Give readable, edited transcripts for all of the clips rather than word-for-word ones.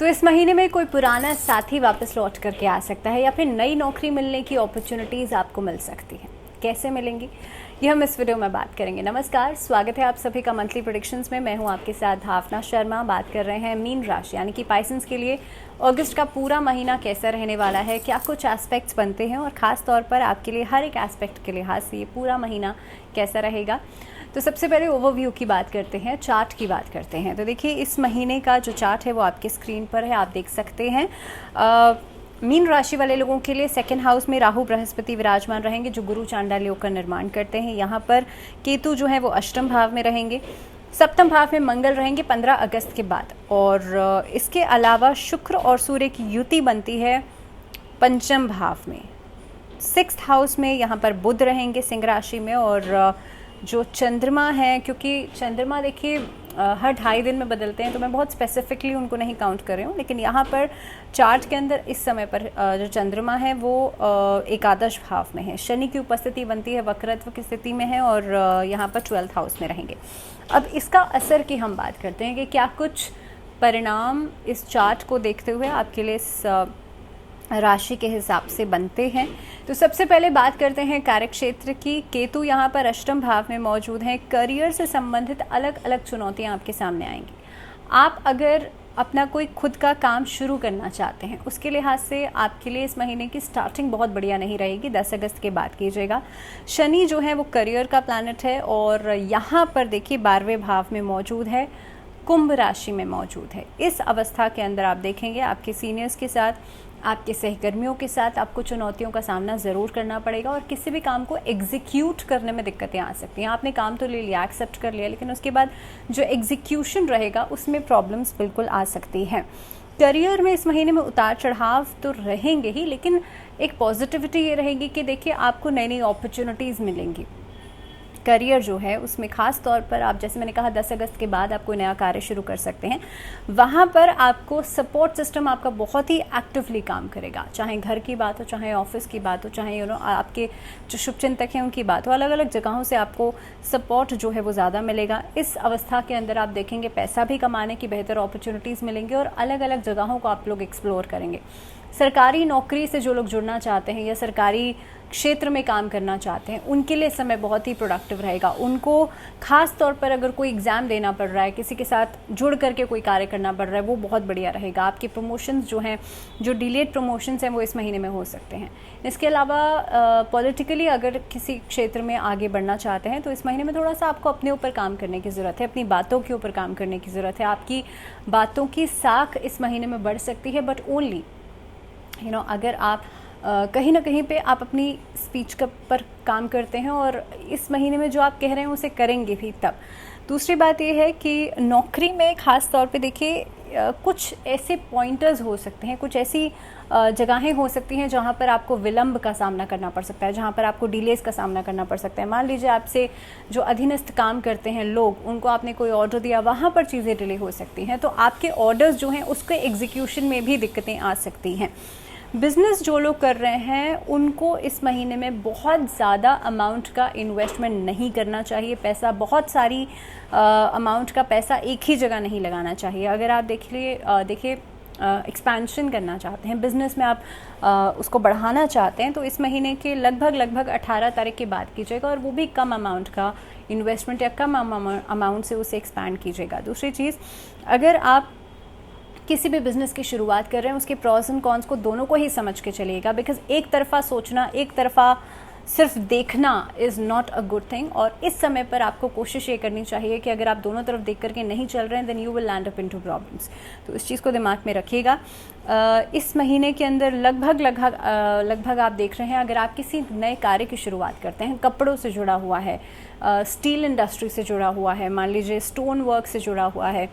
तो इस महीने में कोई पुराना साथी वापस लौट करके आ सकता है या फिर नई नौकरी मिलने की अपॉर्चुनिटीज़ आपको मिल सकती है। कैसे मिलेंगी, ये हम इस वीडियो में बात करेंगे। नमस्कार, स्वागत है आप सभी का मंथली प्रेडिक्शंस में। मैं हूं आपके साथ भावना शर्मा। बात कर रहे हैं मीन राशि यानी कि पाइसेंस के लिए अगस्त का पूरा महीना कैसा रहने वाला है, क्या कुछ एस्पेक्ट्स बनते हैं और ख़ास तौर पर आपके लिए हर एक एस्पेक्ट के लिहाज से ये पूरा महीना कैसा रहेगा। तो सबसे पहले ओवरव्यू की बात करते हैं, चार्ट की बात करते हैं। तो देखिए, इस महीने का जो चार्ट है वो आपके स्क्रीन पर है, आप देख सकते हैं। मीन राशि वाले लोगों के लिए सेकंड हाउस में राहु बृहस्पति विराजमान रहेंगे, जो गुरु चांडाल योग का निर्माण करते हैं। यहाँ पर केतु जो है वो अष्टम भाव में रहेंगे, सप्तम भाव में मंगल रहेंगे 15 अगस्त के बाद। और इसके अलावा शुक्र और सूर्य की युति बनती है पंचम भाव में। सिक्स्थ हाउस में यहाँ पर बुध रहेंगे सिंह राशि में। और जो चंद्रमा है, क्योंकि चंद्रमा देखिए हर 2.5 दिन में बदलते हैं, तो मैं बहुत स्पेसिफिकली उनको नहीं काउंट कर रही हूँ, लेकिन यहाँ पर चार्ट के अंदर इस समय पर जो चंद्रमा है वो एकादश भाव में है। शनि की उपस्थिति बनती है, वक्रत्व की स्थिति में है और यहाँ पर 12th हाउस में रहेंगे। अब इसका असर की हम बात करते हैं कि क्या कुछ परिणाम इस चार्ट को देखते हुए आपके लिए इस राशि के हिसाब से बनते हैं। तो सबसे पहले बात करते हैं कार्यक्षेत्र की। केतु यहाँ पर अष्टम भाव में मौजूद हैं। करियर से संबंधित अलग अलग चुनौतियाँ आपके सामने आएंगी। आप अगर अपना कोई खुद का काम शुरू करना चाहते हैं, उसके लिहाज से आपके लिए इस महीने की स्टार्टिंग बहुत बढ़िया नहीं रहेगी। 10 अगस्त के बाद कीजिएगा। शनि जो है वो करियर का प्लैनेट है और यहाँ पर देखिए 12वें भाव में मौजूद है, कुंभ राशि में मौजूद है। इस अवस्था के अंदर आप देखेंगे आपके सीनियर्स के साथ, आपके सहकर्मियों के साथ आपको चुनौतियों का सामना ज़रूर करना पड़ेगा और किसी भी काम को एग्जीक्यूट करने में दिक्कतें आ सकती हैं। आपने काम तो ले लिया, एक्सेप्ट कर लिया, लेकिन उसके बाद जो एग्जीक्यूशन रहेगा उसमें प्रॉब्लम्स बिल्कुल आ सकती हैं। करियर में इस महीने में उतार चढ़ाव तो रहेंगे ही, लेकिन एक पॉजिटिविटी ये रहेगी कि देखिए आपको नई नई अपॉर्चुनिटीज़ मिलेंगी। करियर जो है उसमें ख़ास तौर पर आप, जैसे मैंने कहा, 10 अगस्त के बाद आप कोई नया कार्य शुरू कर सकते हैं। वहाँ पर आपको सपोर्ट सिस्टम आपका बहुत ही एक्टिवली काम करेगा, चाहे घर की बात हो, चाहे ऑफिस की बात हो, चाहे आपके जो शुभचिंतक हैं उनकी बात हो। अलग अलग जगहों से आपको सपोर्ट जो है वो ज़्यादा मिलेगा। इस अवस्था के अंदर आप देखेंगे पैसा भी कमाने की बेहतर अपॉर्चुनिटीज़ मिलेंगी और अलग अलग जगहों को आप लोग एक्सप्लोर करेंगे। सरकारी नौकरी से जो लोग जुड़ना चाहते हैं या सरकारी क्षेत्र में काम करना चाहते हैं, उनके लिए समय बहुत ही प्रोडक्टिव रहेगा। उनको खास तौर पर अगर कोई एग्ज़ाम देना पड़ रहा है, किसी के साथ जुड़ करके कोई कार्य करना पड़ रहा है, वो बहुत बढ़िया रहेगा। आपके प्रमोशंस जो हैं, जो डिलेड प्रमोशंस हैं, वो इस महीने में हो सकते हैं। इसके अलावा पॉलिटिकली अगर किसी क्षेत्र में आगे बढ़ना चाहते हैं तो इस महीने में थोड़ा सा आपको अपने ऊपर काम करने की ज़रूरत है, अपनी बातों के ऊपर काम करने की ज़रूरत है। आपकी बातों की साख इस महीने में बढ़ सकती है, बट ओनली अगर आप कहीं ना कहीं पे आप अपनी स्पीच पर काम करते हैं और इस महीने में जो आप कह रहे हैं उसे करेंगे भी तब। दूसरी बात यह है कि नौकरी में ख़ास तौर पे देखिए कुछ ऐसे पॉइंटर्स हो सकते हैं, कुछ ऐसी जगहें हो सकती हैं जहां पर आपको विलंब का सामना करना पड़ सकता है, जहां पर आपको डिलेज का सामना करना पड़ सकता है। मान लीजिए आपसे जो अधीनस्थ काम करते हैं लोग, उनको आपने कोई ऑर्डर दिया, वहां पर चीज़ें डिले हो सकती हैं, तो आपके ऑर्डर्स जो हैं उसके एग्जीक्यूशन में भी दिक्कतें आ सकती हैं। बिज़नेस जो लोग कर रहे हैं उनको इस महीने में बहुत ज़्यादा अमाउंट का इन्वेस्टमेंट नहीं करना चाहिए। पैसा, बहुत सारी अमाउंट का पैसा एक ही जगह नहीं लगाना चाहिए। अगर आप देखिए एक्सपेंशन करना चाहते हैं बिज़नेस में, आप उसको बढ़ाना चाहते हैं, तो इस महीने के लगभग 18 तारीख के बाद कीजिएगा और वो भी कम अमाउंट का इन्वेस्टमेंट या कम अमाउंट से उसे एक्सपैंड कीजिएगा। दूसरी चीज़, अगर आप किसी भी बिज़नेस की शुरुआत कर रहे हैं, उसके प्रॉस एंड कॉन्स को दोनों को ही समझ के चलिएगा। बिकॉज एक तरफा सोचना, एक तरफा सिर्फ देखना is not a good thing. और इस समय पर आपको कोशिश ये करनी चाहिए कि अगर आप दोनों तरफ देख करके नहीं चल रहे हैं, then you will land up into problems. तो इस चीज़ को दिमाग में रखिएगा। इस महीने के अंदर लगभग आप देख रहे हैं, अगर आप किसी नए कार्य की शुरुआत करते हैं, कपड़ों से जुड़ा हुआ है, स्टील इंडस्ट्री से जुड़ा हुआ है, मान लीजिए स्टोन वर्क से जुड़ा हुआ है,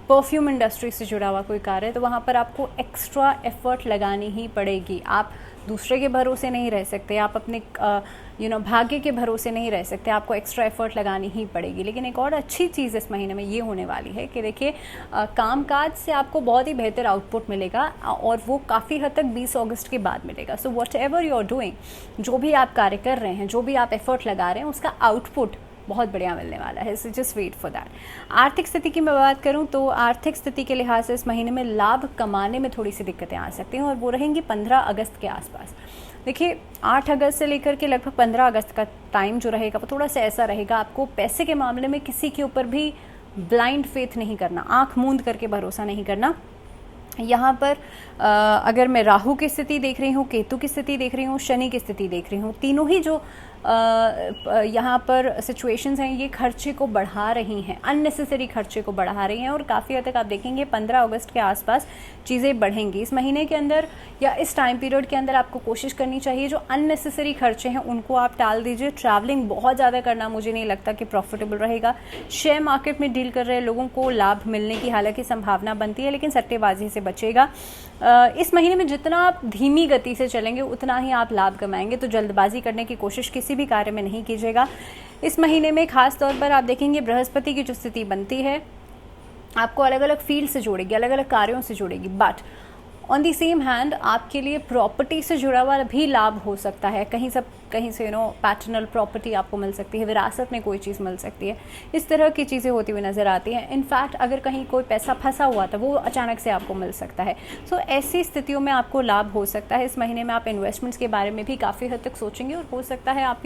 परफ्यूम इंडस्ट्री से जुड़ा हुआ कोई कार्य है, तो वहाँ पर आपको एक्स्ट्रा एफर्ट लगानी ही पड़ेगी। आप दूसरे के भरोसे नहीं रह सकते, आप अपने भाग्य के भरोसे नहीं रह सकते, आपको एक्स्ट्रा एफर्ट लगानी ही पड़ेगी। लेकिन एक और अच्छी चीज़ इस महीने में ये होने वाली है कि देखिए कामकाज से आपको बहुत ही बेहतर आउटपुट मिलेगा और वो काफ़ी हद तक 20 अगस्त के बाद मिलेगा। So whatever you are doing, जो भी आप कार्य कर रहे हैं, जो भी आप एफर्ट लगा रहे हैं, उसका आउटपुट बहुत बढ़िया मिलने वाला है, so just wait for that. आर्थिक स्थिति की मैं बात करूं तो आर्थिक स्थिति के लिहाज से इस महीने में लाभ कमाने में थोड़ी सी दिक्कतें आ सकती हैं और वो रहेंगी 15 अगस्त के आसपास। देखिए 8 अगस्त से लेकर के लगभग 15 अगस्त का टाइम जो रहेगा वो थोड़ा सा ऐसा रहेगा, आपको पैसे के मामले में किसी के ऊपर भी ब्लाइंड फेथ नहीं करना, आंख मूंद करके भरोसा नहीं करना। यहाँ पर अगर मैं राहु की स्थिति देख रही हूँ, केतु की स्थिति देख रही हूँ, शनि की स्थिति देख रही हूँ, तीनों ही जो यहाँ पर सिचुएशंस हैं ये खर्चे को बढ़ा रही हैं, अननेसेसरी खर्चे को बढ़ा रही हैं और काफ़ी हद तक आप देखेंगे 15 अगस्त के आसपास चीज़ें बढ़ेंगी। इस महीने के अंदर या इस टाइम पीरियड के अंदर आपको कोशिश करनी चाहिए जो अननेसेसरी खर्चे हैं उनको आप टाल दीजिए। ट्रैवलिंग बहुत ज़्यादा करना मुझे नहीं लगता कि प्रॉफिटेबल रहेगा। शेयर मार्केट में डील कर रहे लोगों को लाभ मिलने की हालांकि संभावना बनती है, लेकिन सट्टेबाजी से बचेगा। इस महीने में जितना आप धीमी गति से चलेंगे उतना ही आप लाभ कमाएंगे, तो जल्दबाजी करने की कोशिश किसी भी कार्य में नहीं कीजिएगा। इस महीने में खास तौर पर आप देखेंगे बृहस्पति की जो स्थिति बनती है आपको अलग अलग फील्ड से जोड़ेगी, अलग अलग कार्यों से जोड़ेगी, but on the same hand आपके लिए प्रॉपर्टी से जुड़ा हुआ भी लाभ हो सकता है। कहीं से पैटर्नल प्रॉपर्टी आपको मिल सकती है, विरासत में कोई चीज़ मिल सकती है, इस तरह की चीज़ें होती हुई नज़र आती हैं। इनफैक्ट अगर कहीं कोई पैसा फंसा हुआ था वो अचानक से आपको मिल सकता है। सो ऐसी स्थितियों में आपको लाभ हो सकता है। इस महीने में आप इन्वेस्टमेंट्स के बारे में भी काफ़ी हद तक सोचेंगे और हो सकता है आप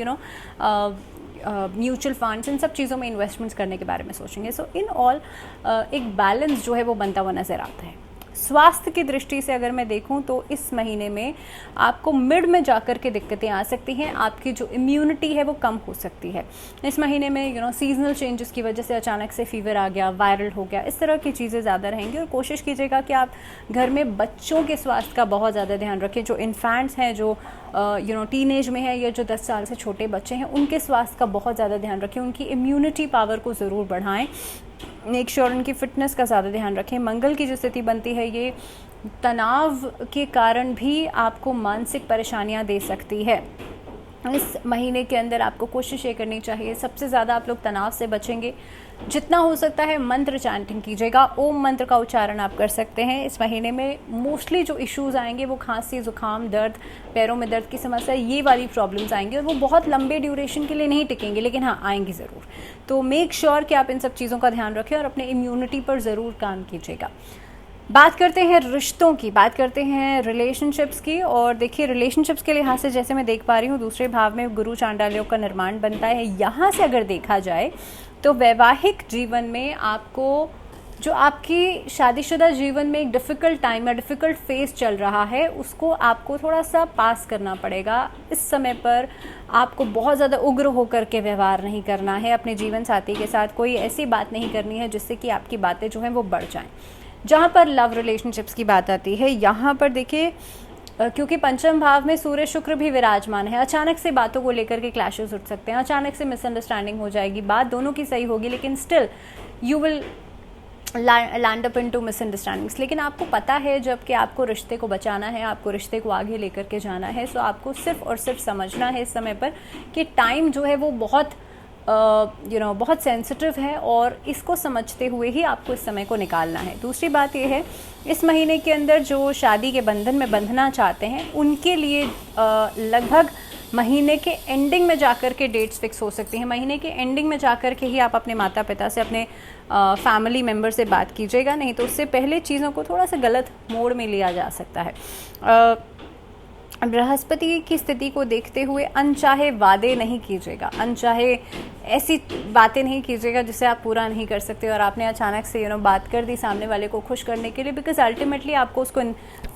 म्यूचुअल फंड्स इन सब चीज़ों में इन्वेस्टमेंट्स करने के बारे में सोचेंगे। सो इन ऑल एक बैलेंस जो है वो बनता हुआ नज़र आता है। स्वास्थ्य की दृष्टि से अगर मैं देखूं तो इस महीने में आपको मिड में जाकर के दिक्कतें आ सकती हैं, आपकी जो इम्यूनिटी है वो कम हो सकती है। इस महीने में सीजनल चेंजेस की वजह से अचानक से फीवर आ गया, वायरल हो गया, इस तरह की चीज़ें ज़्यादा रहेंगी। और कोशिश कीजिएगा कि आप घर में बच्चों के स्वास्थ्य का बहुत ज़्यादा ध्यान रखें। जो इन्फेंट्स हैं, जो टीनेज में है या जो 10 साल से छोटे बच्चे हैं, उनके स्वास्थ्य का बहुत ज़्यादा ध्यान रखें, उनकी इम्यूनिटी पावर को ज़रूर बढ़ाएं, मेक श्योर उनकी फिटनेस का ज़्यादा ध्यान रखें। मंगल की जो स्थिति बनती है ये तनाव के कारण भी आपको मानसिक परेशानियां दे सकती है। इस महीने के अंदर आपको कोशिश ये करनी चाहिए, सबसे ज़्यादा आप लोग तनाव से बचेंगे, जितना हो सकता है मंत्र चैंटिंग कीजिएगा, ओम मंत्र का उच्चारण आप कर सकते हैं। इस महीने में मोस्टली जो इश्यूज़ आएंगे वो खांसी, जुकाम, दर्द, पैरों में दर्द की समस्या, ये वाली प्रॉब्लम्स आएंगी और वो बहुत लंबे ड्यूरेशन के लिए नहीं टिकेंगे, लेकिन हाँ आएंगी ज़रूर। तो मेक श्योर कि आप इन सब चीज़ों का ध्यान रखें और अपने इम्यूनिटी पर ज़रूर काम कीजिएगा। बात करते हैं रिश्तों की, बात करते हैं रिलेशनशिप्स की। और देखिए रिलेशनशिप्स के लिहाज से जैसे मैं देख पा रही हूँ दूसरे भाव में गुरु चांडालियों का निर्माण बनता है। यहाँ से अगर देखा जाए तो वैवाहिक जीवन में आपको जो आपकी शादीशुदा जीवन में एक डिफ़िकल्ट टाइम या डिफ़िकल्ट फेज चल रहा है उसको आपको थोड़ा सा पास करना पड़ेगा। इस समय पर आपको बहुत ज़्यादा उग्र होकर के व्यवहार नहीं करना है। अपने जीवन साथी के साथ कोई ऐसी बात नहीं करनी है जिससे कि आपकी बातें जो हैं वो बढ़ जाएं। जहाँ पर लव रिलेशनशिप्स की बात आती है, यहाँ पर देखिए क्योंकि पंचम भाव में सूर्य शुक्र भी विराजमान है, अचानक से बातों को लेकर के क्लैशेस उठ सकते हैं, अचानक से मिसअंडरस्टैंडिंग हो जाएगी, बात दोनों की सही होगी लेकिन still you will land up into misunderstandings. लेकिन आपको पता है जब कि आपको रिश्ते को बचाना है, आपको रिश्ते को आगे लेकर के जाना है, सो आपको सिर्फ और सिर्फ समझना है इस समय पर कि टाइम जो है वो बहुत बहुत सेंसिटिव है और इसको समझते हुए ही आपको इस समय को निकालना है। दूसरी बात यह है इस महीने के अंदर जो शादी के बंधन में बंधना चाहते हैं उनके लिए लगभग महीने के एंडिंग में जाकर के डेट्स फिक्स हो सकती हैं। महीने के एंडिंग में जाकर के ही आप अपने माता पिता से, अपने फैमिली मेम्बर से बात कीजिएगा, नहीं तो उससे पहले चीज़ों को थोड़ा सा गलत मोड़ में लिया जा सकता है। बृहस्पति की स्थिति को देखते हुए अनचाहे वादे नहीं कीजिएगा, अनचाहे ऐसी बातें नहीं कीजिएगा जिसे आप पूरा नहीं कर सकते और आपने अचानक से बात कर दी सामने वाले को खुश करने के लिए, बिकॉज अल्टीमेटली आपको उसको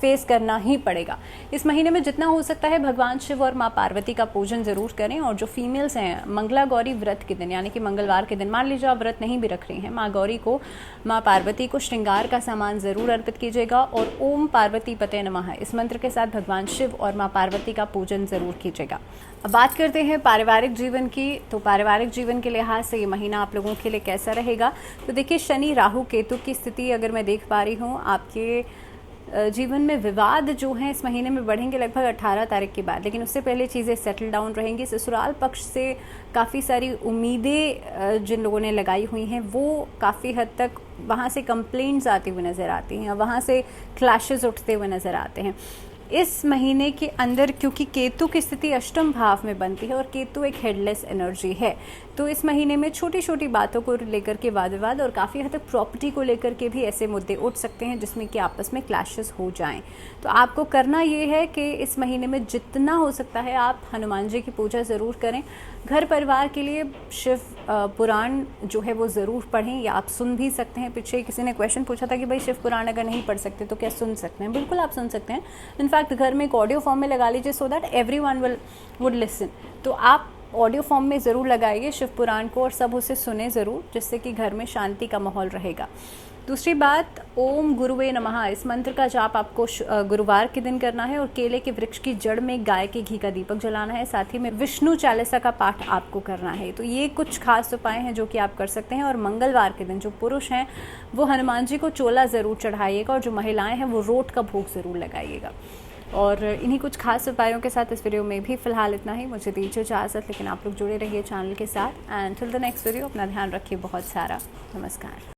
फेस करना ही पड़ेगा। इस महीने में जितना हो सकता है भगवान शिव और माँ पार्वती का पूजन ज़रूर करें। और जो फीमेल्स हैं मंगला गौरी व्रत के दिन यानी कि मंगलवार के दिन, मान लीजिए आप व्रत नहीं भी रख रही हैं, माँ गौरी को, माँ पार्वती को श्रृंगार का सामान ज़रूर अर्पित कीजिएगा और ओम पार्वती पते नमः इस मंत्र के साथ भगवान शिव और माँ पार्वती का पूजन ज़रूर कीजिएगा। अब बात करते हैं पारिवारिक जीवन की। तो पारिवारिक जीवन के लिहाज से ये महीना आप लोगों के लिए कैसा रहेगा? तो देखिए शनि राहु केतु की स्थिति अगर मैं देख पा रही हूँ, आपके जीवन में विवाद जो हैं इस महीने में बढ़ेंगे लगभग 18 तारीख के बाद, लेकिन उससे पहले चीज़ें सेटल डाउन रहेंगी। ससुराल पक्ष से काफ़ी सारी उम्मीदें जिन लोगों ने लगाई हुई हैं वो काफ़ी हद तक वहाँ से कंप्लेंट्स आती हुई नज़र आती हैं, वहाँ से क्लैशेस उठते हुए नज़र आते हैं। इस महीने के अंदर क्योंकि केतु की स्थिति अष्टम भाव में बनती है और केतु एक हेडलेस एनर्जी है, तो इस महीने में छोटी छोटी बातों को लेकर के वाद विवाद और काफ़ी हद तक प्रॉपर्टी को लेकर के भी ऐसे मुद्दे उठ सकते हैं जिसमें कि आपस में क्लैशेस हो जाएं। तो आपको करना ये है कि इस महीने में जितना हो सकता है आप हनुमान जी की पूजा ज़रूर करें। घर परिवार के लिए शिव पुराण जो है वो ज़रूर पढ़ें, या आप सुन भी सकते हैं। पीछे किसी ने क्वेश्चन पूछा था कि भाई शिव पुराण अगर नहीं पढ़ सकते तो क्या सुन सकते हैं? बिल्कुल आप सुन सकते हैं। इनफैक्ट घर में एक ऑडियो फॉर्म में लगा लीजिए so that everyone would listen. तो आप ऑडियो फॉर्म में ज़रूर लगाइए शिव पुराण को और सब उसे सुने ज़रूर, जिससे कि घर में शांति का माहौल रहेगा। दूसरी बात, ओम गुरुवे नमः, इस मंत्र का जाप आपको गुरुवार के दिन करना है और केले के वृक्ष की जड़ में गाय के घी का दीपक जलाना है। साथ ही में विष्णु चालीसा का पाठ आपको करना है। तो ये कुछ खास उपाय हैं जो कि आप कर सकते हैं। और मंगलवार के दिन जो पुरुष हैं वो हनुमान जी को चोला ज़रूर चढ़ाइएगा और जो महिलाएं हैं वो रोट का भोग ज़रूर लगाइएगा। और इन्हीं कुछ खास उपायों के साथ इस वीडियो में भी फिलहाल इतना ही। मुझे दीजिए इजाज़त, लेकिन आप लोग जुड़े रहिए चैनल के साथ। And till the next video अपना ध्यान रखिए बहुत सारा। नमस्कार।